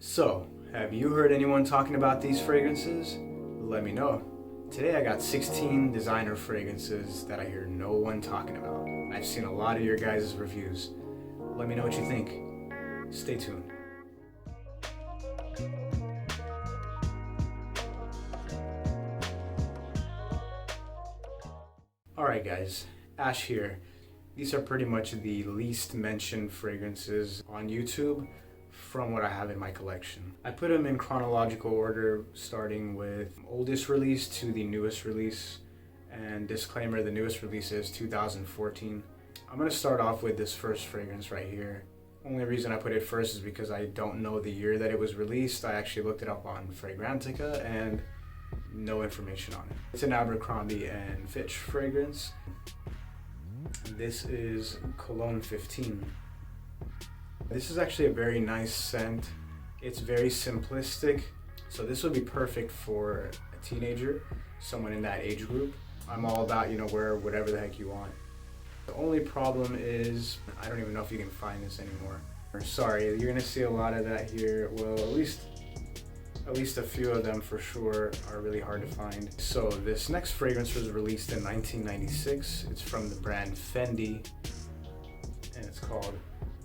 So, have you heard anyone talking about these fragrances? Let me know. Today I got 16 designer fragrances that I hear no one talking about. I've seen a lot of your guys' reviews. Let me know what you think. Stay tuned. Alright guys, Ash here. These are pretty much the least mentioned fragrances on YouTube from what I have in my collection. I put them in chronological order, starting with oldest release to the newest release. And disclaimer, the newest release is 2014. I'm gonna start off with this first fragrance right here. Only reason I put it first is because I don't know the year that it was released. I actually looked it up on Fragrantica and no information on it. It's an Abercrombie and Fitch fragrance. This is Cologne 15. This is actually a very nice scent. It's very simplistic, so this would be perfect for a teenager, someone in that age group. I'm all about, wear whatever the heck you want. The only problem is, I don't even know if you can find this anymore. Sorry, you're gonna see a lot of that here. Well, at least a few of them for sure are really hard to find. So this next fragrance was released in 1996. It's from the brand Fendi, and it's called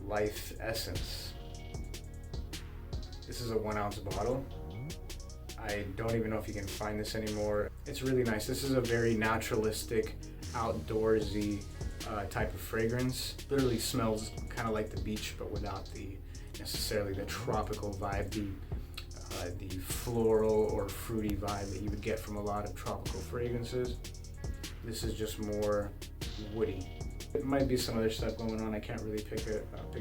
Life Essence. This is a 1 ounce bottle. I don't even know if you can find this anymore. It's really nice. This is a very naturalistic, outdoorsy type of fragrance. Literally smells kind of like the beach, but without necessarily the tropical vibe, the floral or fruity vibe that you would get from a lot of tropical fragrances. This is just more woody. It might be some other stuff going on. I can't really pick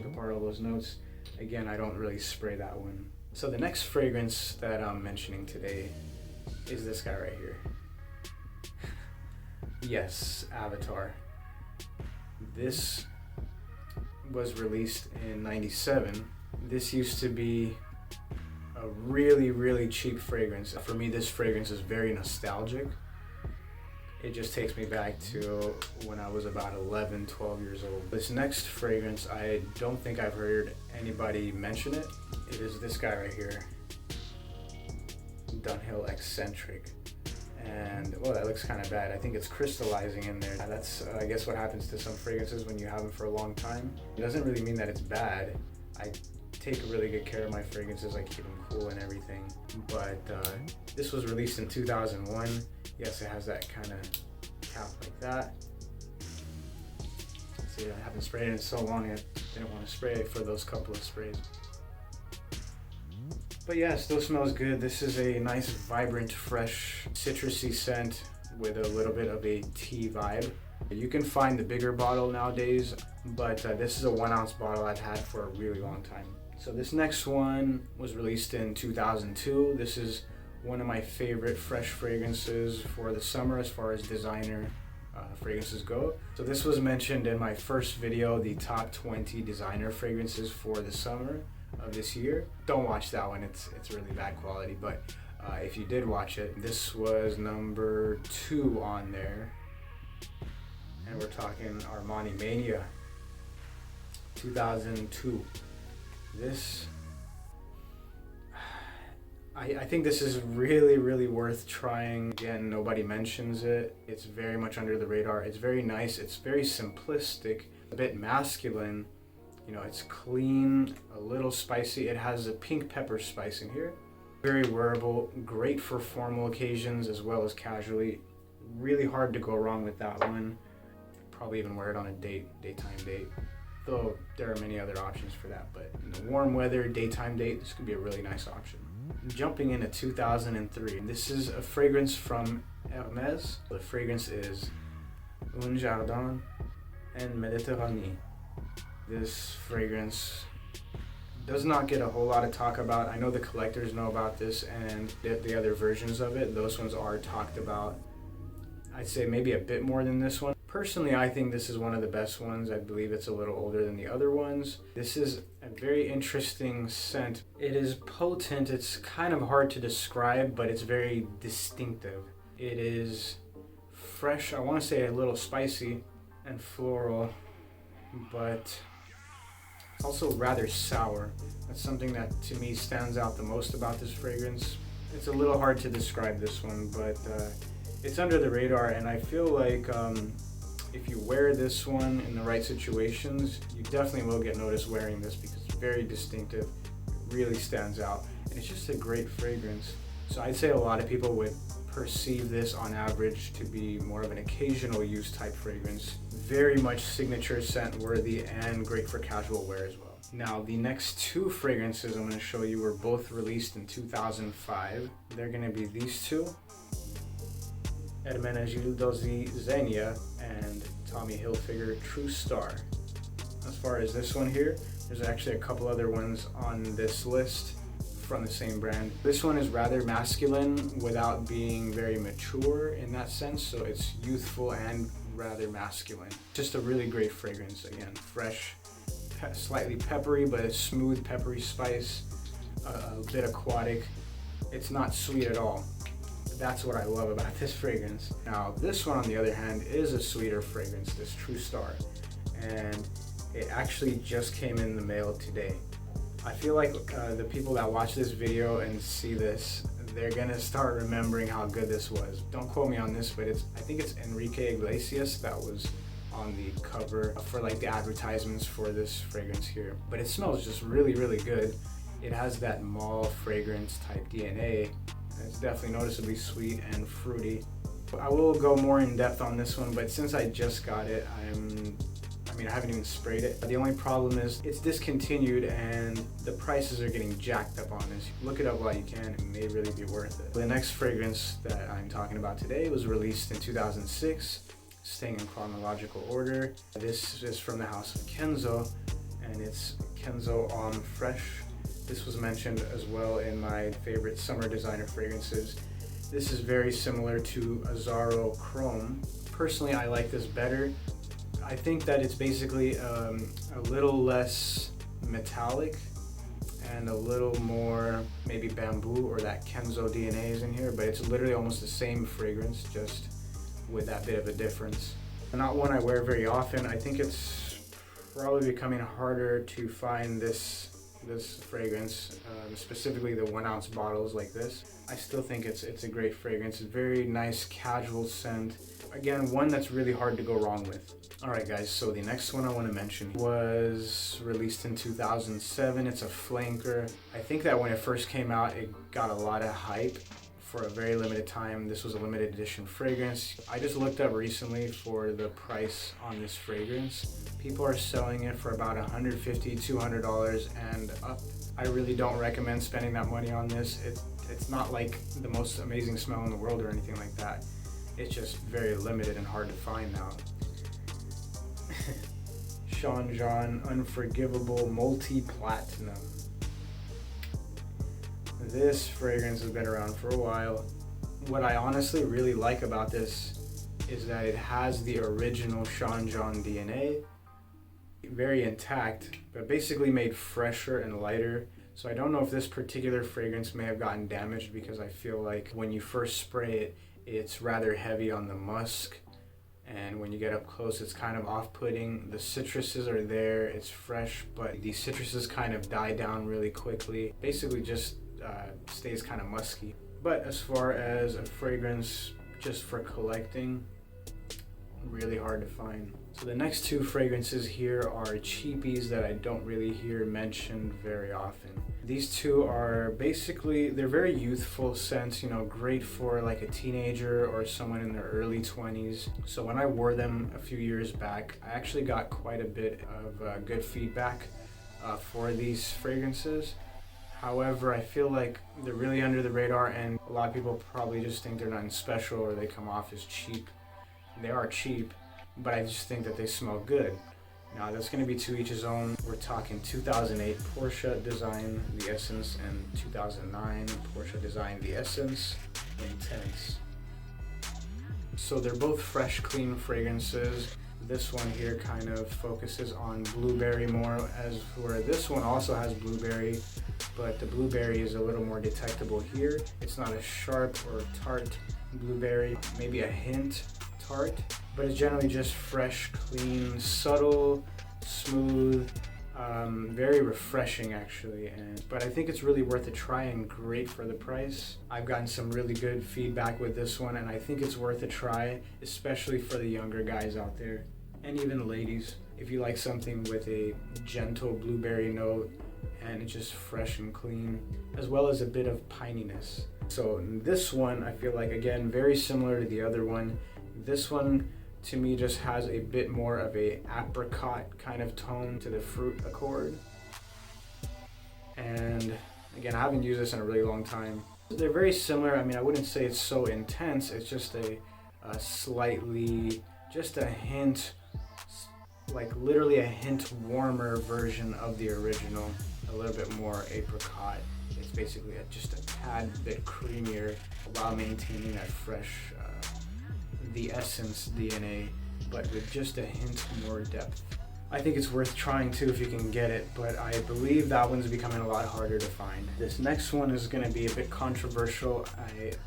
apart all those notes. Again, I don't really spray that one. So the next fragrance that I'm mentioning today is this guy right here. Yes, Avatar. This was released in '97. This used to be a really, really cheap fragrance. For me, this fragrance is very nostalgic. It just takes me back to when I was about 11, 12 years old. This next fragrance, I don't think I've heard anybody mention it. It is this guy right here, Dunhill Eccentric. And, well, that looks kind of bad. I think it's crystallizing in there. That's, I guess, what happens to some fragrances when you have them for a long time. It doesn't really mean that it's bad. I take really good care of my fragrances. I keep them cool and everything. But this was released in 2001. Yes, it has that kind of cap like that. See, I haven't sprayed it in so long, I didn't want to spray it for those couple of sprays. But yeah, it still smells good. This is a nice, vibrant, fresh, citrusy scent with a little bit of a tea vibe. You can find the bigger bottle nowadays, but this is a 1 ounce bottle I've had for a really long time. So this next one was released in 2002. This is one of my favorite fresh fragrances for the summer as far as designer fragrances go. So this was mentioned in my first video, the top 20 designer fragrances for the summer of this year. Don't watch that one, it's really bad quality, but if you did watch it, this was number 2 on there. And we're talking Armani Mania 2002. This, I think this is really, really worth trying. Again, nobody mentions it. It's very much under the radar. It's very nice. It's very simplistic, a bit masculine. It's clean, a little spicy. It has a pink pepper spice in here. Very wearable, great for formal occasions as well as casually. Really hard to go wrong with that one. Probably even wear it on a daytime date. Though there are many other options for that, but in the warm weather, daytime date, this could be a really nice option. Jumping into 2003, this is a fragrance from Hermès. The fragrance is Un Jardin en Méditerranée. This fragrance does not get a whole lot of talk about. I know the collectors know about this and the other versions of it. Those ones are talked about. I'd say maybe a bit more than this one. Personally, I think this is one of the best ones. I believe it's a little older than the other ones. This is a very interesting scent. It is potent. It's kind of hard to describe, but it's very distinctive. It is fresh. I want to say a little spicy and floral, but It's also rather sour. That's something that to me stands out the most about this fragrance. It's a little hard to describe this one, but it's under the radar, and I feel like if you wear this one in the right situations, you definitely will get noticed wearing this because it's very distinctive. It really stands out, and it's just a great fragrance. So I'd say a lot of people would perceive this on average to be more of an occasional use type fragrance. Very much signature scent worthy and great for casual wear as well. Now the next two fragrances I'm going to show you were both released in 2005. They're going to be these two, Ermenegildo Zegna and Tommy Hilfiger True Star. As far as this one here, there's actually a couple other ones on this list from the same brand. This one is rather masculine without being very mature in that sense, so it's youthful and rather masculine. Just a really great fragrance. Again, fresh, slightly peppery, but a smooth peppery spice, a bit aquatic. It's not sweet at all. That's what I love about this fragrance. Now this one on the other hand is a sweeter fragrance, this True Star, and it actually just came in the mail today. I feel like the people that watch this video and see this, they're gonna start remembering how good this was. Don't quote me on this, but I think it's Enrique Iglesias that was on the cover for like the advertisements for this fragrance here. But it smells just really, really good. It has that mall fragrance type DNA, and it's definitely noticeably sweet and fruity. I will go more in depth on this one, but since I just got it, I haven't even sprayed it. The only problem is it's discontinued and the prices are getting jacked up on this. Look it up while you can, it may really be worth it. The next fragrance that I'm talking about today was released in 2006, staying in chronological order. This is from the house of Kenzo, and it's Kenzo Homme Fresh. This was mentioned as well in my favorite summer designer fragrances. This is very similar to Azzaro Chrome. Personally, I like this better. I think that it's basically a little less metallic and a little more maybe bamboo or that Kenzo DNA is in here, but it's literally almost the same fragrance, just with that bit of a difference. Not one I wear very often. I think it's probably becoming harder to find this fragrance, specifically the 1 ounce bottles like this. I still think it's a great fragrance. It's a very nice casual scent. Again, one that's really hard to go wrong with. Alright guys, so the next one I want to mention was released in 2007. It's a flanker. I think that when it first came out, it got a lot of hype for a very limited time. This was a limited edition fragrance. I just looked up recently for the price on this fragrance. People are selling it for about $150, $200 and up. I really don't recommend spending that money on this. It's not like the most amazing smell in the world or anything like that. It's just very limited and hard to find now. Sean John Unforgivable Multi-Platinum. This fragrance has been around for a while. What I honestly really like about this is that it has the original Sean John DNA, very intact, but basically made fresher and lighter. So I don't know if this particular fragrance may have gotten damaged, because I feel like when you first spray it, it's rather heavy on the musk, and when you get up close it's kind of off-putting. The citruses are there, it's fresh, but the citruses kind of die down really quickly. Basically just stays kind of musky. But as far as a fragrance just for collecting, really hard to find. So the next two fragrances here are cheapies that I don't really hear mentioned very often. These two are basically, they're very youthful scents, you know, great for like a teenager or someone in their early 20s. So when I wore them a few years back, I actually got quite a bit of good feedback for these fragrances. However, I feel like they're really under the radar, and a lot of people probably just think they're nothing special or they come off as cheap. They are cheap, but I just think that they smell good. Now that's going to be to each his own. We're talking 2008 Porsche Design The Essence and 2009 Porsche Design The Essence Intense. So they're both fresh, clean fragrances. This one here kind of focuses on blueberry more, as where this one also has blueberry, but the blueberry is a little more detectable here. It's not a sharp or tart blueberry, maybe a hint tart, but it's generally just fresh, clean, subtle, smooth, Very refreshing actually, but I think it's really worth a try and great for the price. I've gotten some really good feedback with this one, and I think it's worth a try, especially for the younger guys out there, and even ladies. If you like something with a gentle blueberry note and it's just fresh and clean, as well as a bit of pininess. So this one, I feel like, again, very similar to the other one. This one to me just has a bit more of a apricot kind of tone to the fruit accord. And again, I haven't used this in a really long time. They're very similar. I mean, I wouldn't say it's so intense. It's just a slightly, just a hint, like literally a hint warmer version of the original. A little bit more apricot. It's basically just a tad bit creamier while maintaining that fresh, the essence DNA, but with just a hint more depth. I think it's worth trying too if you can get it, but I believe that one's becoming a lot harder to find. This next one is going to be a bit controversial,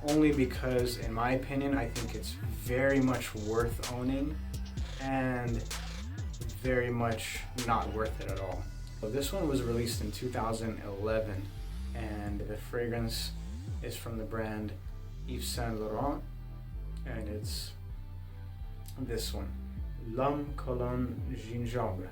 only because, in my opinion, I think it's very much worth owning and very much not worth it at all. So this one was released in 2011, and the fragrance is from the brand Yves Saint Laurent, and it's this one, L'Homme Cologne Gingembre.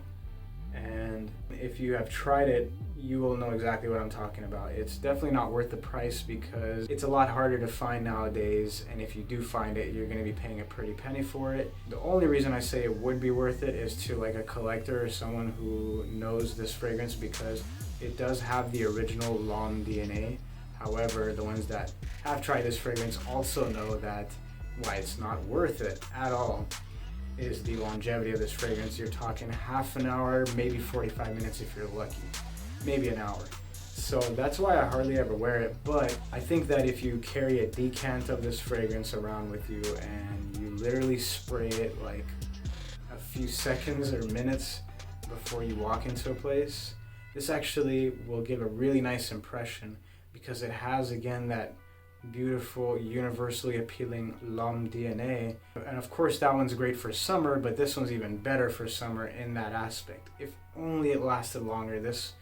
And if you have tried it, you will know exactly what I'm talking about. It's definitely not worth the price because it's a lot harder to find nowadays, and if you do find it, you're going to be paying a pretty penny for it. The only reason I say it would be worth it is to like a collector or someone who knows this fragrance, because it does have the original L'Homme DNA. However, the ones that have tried this fragrance also know that why it's not worth it at all is the longevity of this fragrance. You're talking half an hour, maybe 45 minutes if you're lucky, maybe an hour. So that's why I hardly ever wear it. But I think that if you carry a decant of this fragrance around with you and you literally spray it like a few seconds or minutes before you walk into a place, this actually will give a really nice impression, because it has, again, that beautiful, universally appealing L'Homme DNA. And of course that one's great for summer, but this one's even better for summer in that aspect. If only it lasted longer, this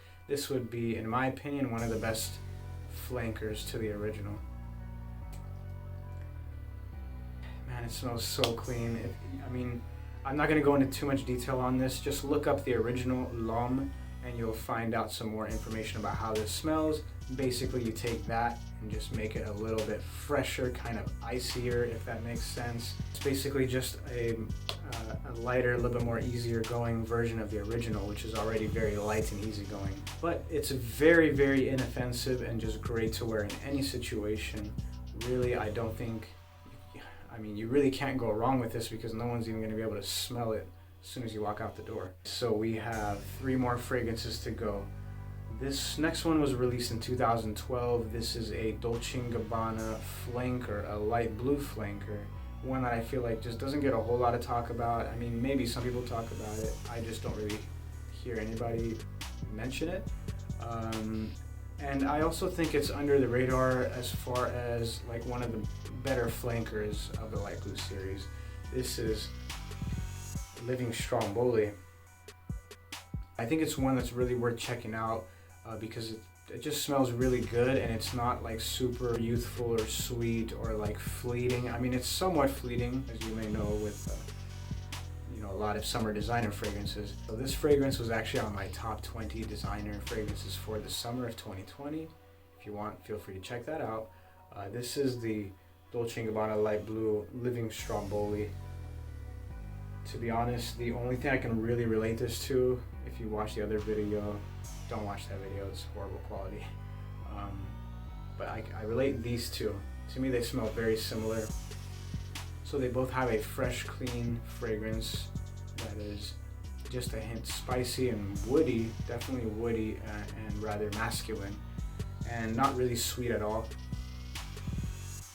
would be, in my opinion, one of the best flankers to the original. Man, it smells so clean. I mean, I'm not going to go into too much detail on this. Just look up the original L'Homme and you'll find out some more information about how this smells. Basically, you take that and just make it a little bit fresher, kind of icier, if that makes sense. It's basically just a lighter, a little bit more easier going version of the original, which is already very light and easygoing. But it's very, very inoffensive and just great to wear in any situation. Really, I don't think, I mean, you really can't go wrong with this, because no one's even going to be able to smell it as soon as you walk out the door. So we have 3 more fragrances to go. This next one was released in 2012. This is a Dolce & Gabbana flanker, a light blue flanker. One that I feel like just doesn't get a whole lot of talk about. I mean, maybe some people talk about it. I just don't really hear anybody mention it. And I also think it's under the radar as far as like one of the better flankers of the light blue series. This is Living Stromboli. I think it's one that's really worth checking out because it just smells really good, and it's not like super youthful or sweet or like fleeting. I mean, it's somewhat fleeting, as you may know, with a lot of summer designer fragrances. So this fragrance was actually on my top 20 designer fragrances for the summer of 2020. If you want, feel free to check that out. This is the Dolce & Gabbana Light Blue Living Stromboli. To be honest, the only thing I can really relate this to, if you watch the other video, don't watch that video, it's horrible quality. But I relate these two. To me, they smell very similar. So they both have a fresh, clean fragrance that is just a hint spicy and woody, definitely woody and rather masculine, and not really sweet at all.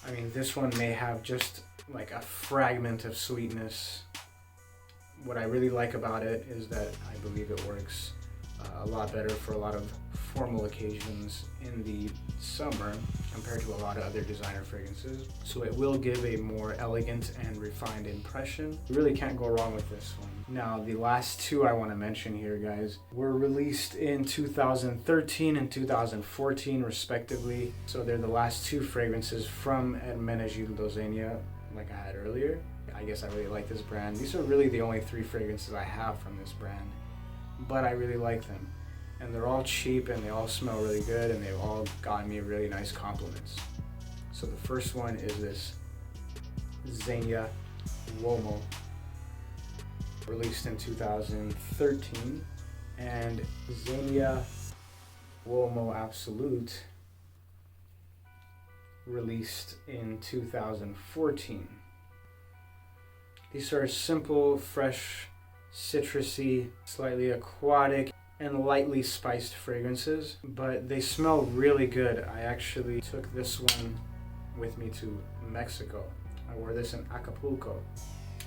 I mean, this one may have just like a fragment of sweetness. What I really like about it is that I believe it works a lot better for a lot of formal occasions in the summer compared to a lot of other designer fragrances. So it will give a more elegant and refined impression. You really can't go wrong with this one. Now, the last two I want to mention here, guys, were released in 2013 and 2014 respectively. So they're the last two fragrances from Hermenegildo Zegna, like I had earlier. I guess I really like this brand. These are really the only three fragrances I have from this brand, but I really like them. And they're all cheap and they all smell really good and they've all gotten me really nice compliments. So the first one is this Zegna Uomo, released in 2013, and Zegna Uomo Absolute, released in 2014. These are simple, fresh, citrusy, slightly aquatic, and lightly spiced fragrances, but they smell really good. I actually took this one with me to Mexico. I wore this in Acapulco.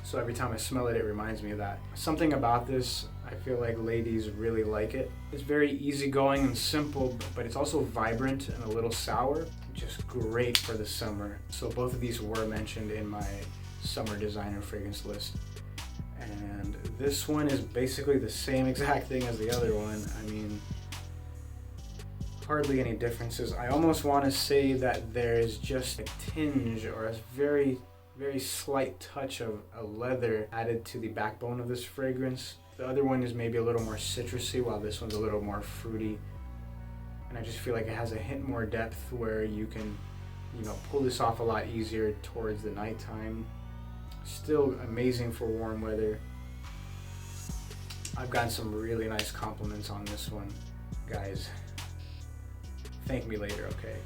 So every time I smell it, it reminds me of that. Something about this, I feel like ladies really like it. It's very easygoing and simple, but it's also vibrant and a little sour. Just great for the summer. So both of these were mentioned in my summer designer fragrance list. And this one is basically the same exact thing as the other one. I mean, hardly any differences. I almost want to say that there's just a tinge or a very, very slight touch of a leather added to the backbone of this fragrance. The other one is maybe a little more citrusy, while this one's a little more fruity. And I just feel like it has a hint more depth where you can, pull this off a lot easier towards the nighttime. Still amazing for warm weather. I've gotten some really nice compliments on this one. Guys, thank me later, okay?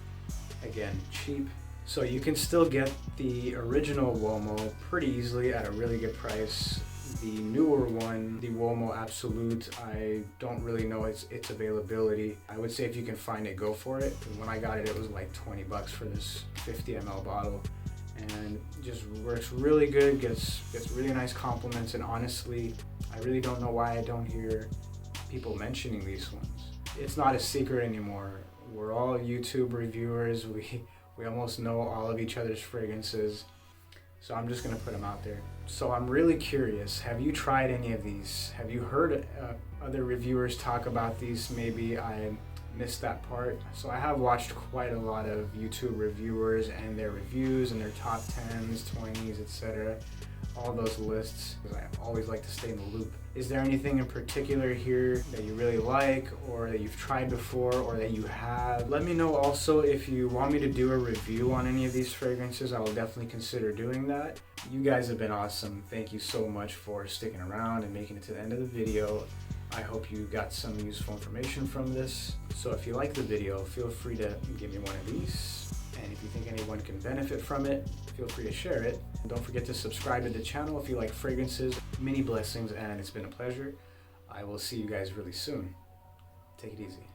Again, cheap. So you can still get the original Uomo pretty easily at a really good price. The newer one, the Uomo Absolute, I don't really know its availability. I would say if you can find it, go for it. When I got it, it was like 20 bucks for this 50 ml bottle. And just works really good, gets really nice compliments, and honestly, I really don't know why I don't hear people mentioning these ones. It's not a secret anymore. We're all YouTube reviewers. We almost know all of each other's fragrances. So I'm just gonna put them out there. So I'm really curious, have you tried any of these? Have you heard other reviewers talk about these? Maybe I missed that part. So I have watched quite a lot of YouTube reviewers and their reviews and their top 10s, 20s, etc. All those lists, because I always like to stay in the loop. Is there anything in particular here that you really like, or that you've tried before, or that you have? Let me know also if you want me to do a review on any of these fragrances. I will definitely consider doing that. You guys have been awesome. Thank you so much for sticking around and making it to the end of the video. I hope you got some useful information from this. So if you like the video, feel free to give me one of these. And if you think anyone can benefit from it, feel free to share it. And don't forget to subscribe to the channel if you like fragrances. Many blessings, and it's been a pleasure. I will see you guys really soon. Take it easy.